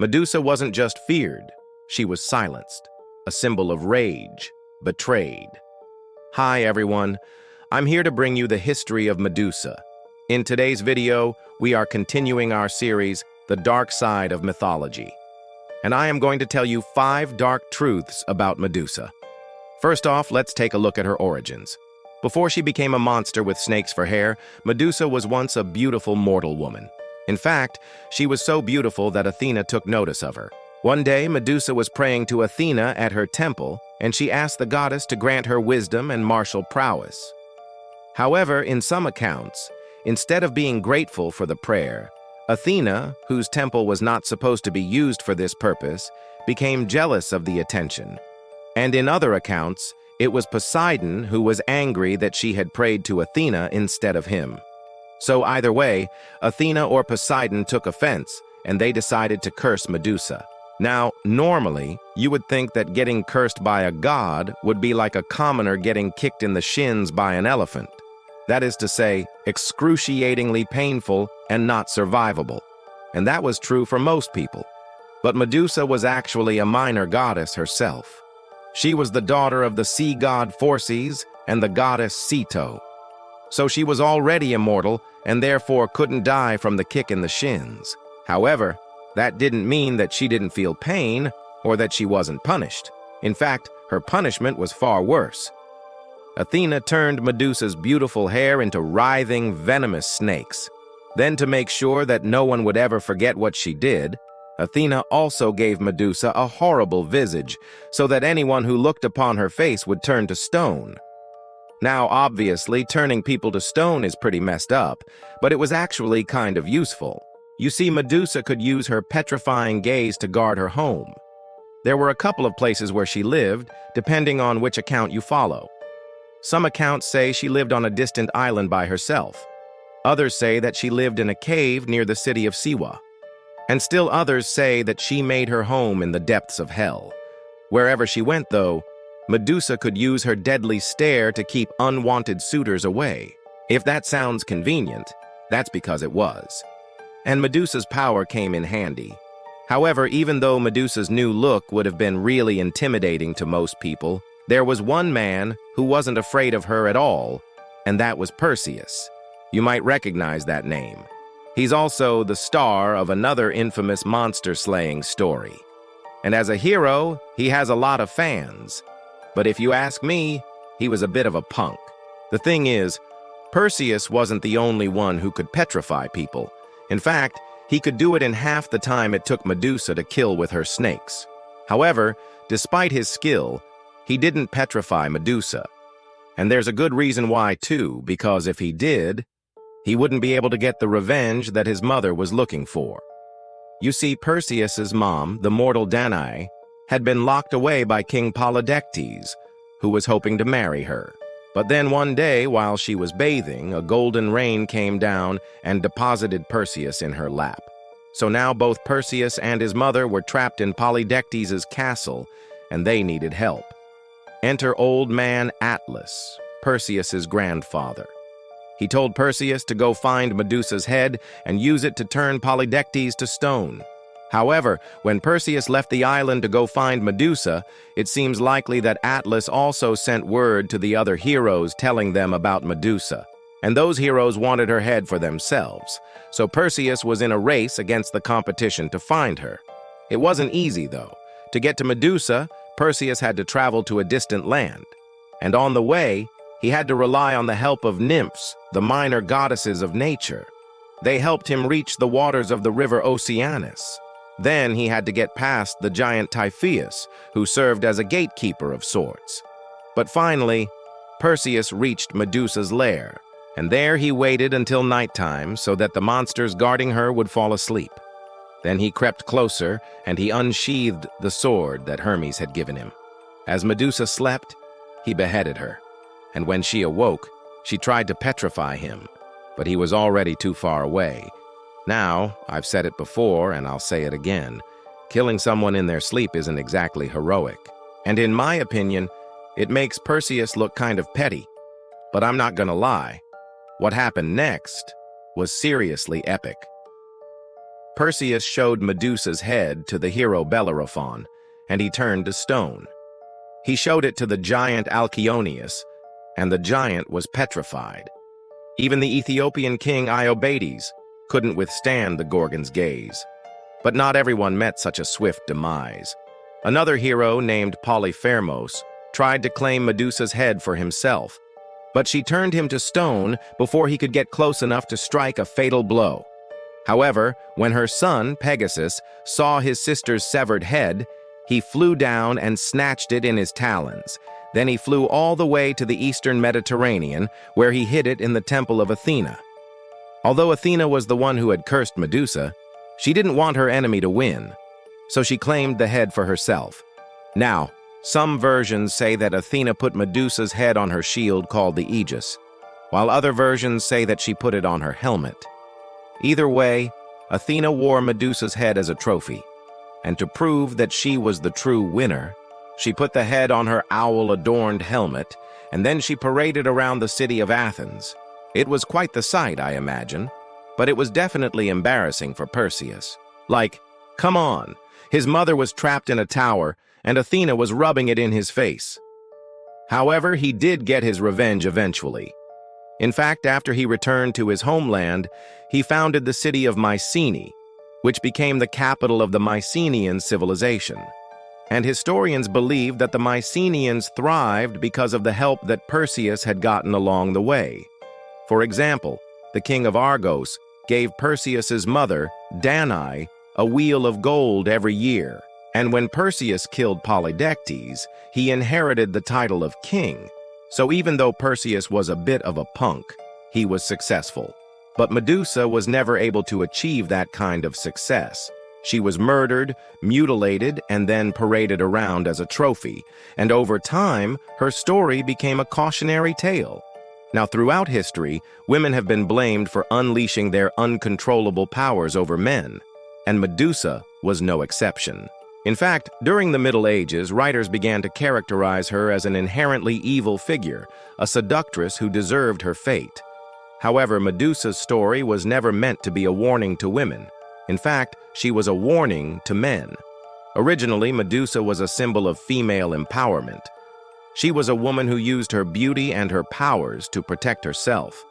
Medusa wasn't just feared, she was silenced, a symbol of rage, betrayed. Hi everyone, I'm here to bring you the history of Medusa. In today's video, we are continuing our series, The Dark Side of Mythology. And I am going to tell you 5 dark truths about Medusa. First off, let's take a look at her origins. Before she became a monster with snakes for hair, Medusa was once a beautiful mortal woman. In fact, she was so beautiful that Athena took notice of her. One day, Medusa was praying to Athena at her temple, and she asked the goddess to grant her wisdom and martial prowess. However, in some accounts, instead of being grateful for the prayer, Athena, whose temple was not supposed to be used for this purpose, became jealous of the attention. And in other accounts, it was Poseidon who was angry that she had prayed to Athena instead of him. So either way, Athena or Poseidon took offense, and they decided to curse Medusa. Now, normally, you would think that getting cursed by a god would be like a commoner getting kicked in the shins by an elephant. That is to say, excruciatingly painful and not survivable. And that was true for most people. But Medusa was actually a minor goddess herself. She was the daughter of the sea god Phorcys and the goddess Ceto. So she was already immortal and therefore couldn't die from the kick in the shins. However, that didn't mean that she didn't feel pain or that she wasn't punished. In fact, her punishment was far worse. Athena turned Medusa's beautiful hair into writhing, venomous snakes. Then, to make sure that no one would ever forget what she did, Athena also gave Medusa a horrible visage so that anyone who looked upon her face would turn to stone. Now, obviously, turning people to stone is pretty messed up, but it was actually kind of useful. You see, Medusa could use her petrifying gaze to guard her home. There were a couple of places where she lived, depending on which account you follow. Some accounts say she lived on a distant island by herself. Others say that she lived in a cave near the city of Siwa. And still others say that she made her home in the depths of hell. Wherever she went, though, Medusa could use her deadly stare to keep unwanted suitors away. If that sounds convenient, that's because it was. And Medusa's power came in handy. However, even though Medusa's new look would have been really intimidating to most people, there was one man who wasn't afraid of her at all, and that was Perseus. You might recognize that name. He's also the star of another infamous monster-slaying story. And as a hero, he has a lot of fans. But if you ask me, he was a bit of a punk. The thing is, Perseus wasn't the only one who could petrify people. In fact, he could do it in half the time it took Medusa to kill with her snakes. However, despite his skill, he didn't petrify Medusa. And there's a good reason why too, because if he did, he wouldn't be able to get the revenge that his mother was looking for. You see, Perseus's mom, the mortal Danae, had been locked away by King Polydectes, who was hoping to marry her. But then one day, while she was bathing, a golden rain came down and deposited Perseus in her lap. So now both Perseus and his mother were trapped in Polydectes' castle, and they needed help. Enter old man Atlas, Perseus's grandfather. He told Perseus to go find Medusa's head and use it to turn Polydectes to stone. However, when Perseus left the island to go find Medusa, it seems likely that Atlas also sent word to the other heroes telling them about Medusa. And those heroes wanted her head for themselves. So Perseus was in a race against the competition to find her. It wasn't easy, though. To get to Medusa, Perseus had to travel to a distant land. And on the way, he had to rely on the help of nymphs, the minor goddesses of nature. They helped him reach the waters of the river Oceanus. Then he had to get past the giant Typhoeus, who served as a gatekeeper of sorts. But finally, Perseus reached Medusa's lair, and there he waited until nighttime so that the monsters guarding her would fall asleep. Then he crept closer, and he unsheathed the sword that Hermes had given him. As Medusa slept, he beheaded her, and when she awoke, she tried to petrify him, but he was already too far away. Now, I've said it before, and I'll say it again, killing someone in their sleep isn't exactly heroic. And in my opinion, it makes Perseus look kind of petty. But I'm not gonna lie, what happened next was seriously epic. Perseus showed Medusa's head to the hero Bellerophon, and he turned to stone. He showed it to the giant Alcyoneus, and the giant was petrified. Even the Ethiopian king Iobates couldn't withstand the Gorgon's gaze. But not everyone met such a swift demise. Another hero named Polyphermos tried to claim Medusa's head for himself, but she turned him to stone before he could get close enough to strike a fatal blow. However, when her son, Pegasus, saw his sister's severed head, he flew down and snatched it in his talons. Then he flew all the way to the eastern Mediterranean, where he hid it in the temple of Athena. Although Athena was the one who had cursed Medusa, she didn't want her enemy to win, so she claimed the head for herself. Now, some versions say that Athena put Medusa's head on her shield called the Aegis, while other versions say that she put it on her helmet. Either way, Athena wore Medusa's head as a trophy, and to prove that she was the true winner, she put the head on her owl-adorned helmet, and then she paraded around the city of Athens. It was quite the sight, I imagine, but it was definitely embarrassing for Perseus. Like, come on, his mother was trapped in a tower, and Athena was rubbing it in his face. However, he did get his revenge eventually. In fact, after he returned to his homeland, he founded the city of Mycenae, which became the capital of the Mycenaean civilization. And historians believe that the Mycenaeans thrived because of the help that Perseus had gotten along the way. For example, the king of Argos gave Perseus's mother, Danae, a wheel of gold every year. And when Perseus killed Polydectes, he inherited the title of king. So even though Perseus was a bit of a punk, he was successful. But Medusa was never able to achieve that kind of success. She was murdered, mutilated, and then paraded around as a trophy. And over time, her story became a cautionary tale. Now, throughout history, women have been blamed for unleashing their uncontrollable powers over men, and Medusa was no exception. In fact, during the Middle Ages, writers began to characterize her as an inherently evil figure, a seductress who deserved her fate. However, Medusa's story was never meant to be a warning to women. In fact, she was a warning to men. Originally, Medusa was a symbol of female empowerment. She was a woman who used her beauty and her powers to protect herself.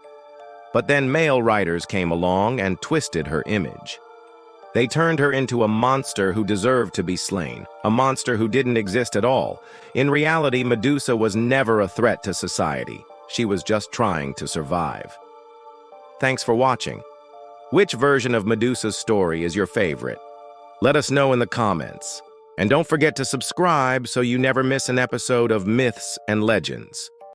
But then male writers came along and twisted her image. They turned her into a monster who deserved to be slain, a monster who didn't exist at all. In reality, Medusa was never a threat to society. She was just trying to survive. Thanks for watching. Which version of Medusa's story is your favorite? Let us know in the comments. And don't forget to subscribe so you never miss an episode of Myths and Legends.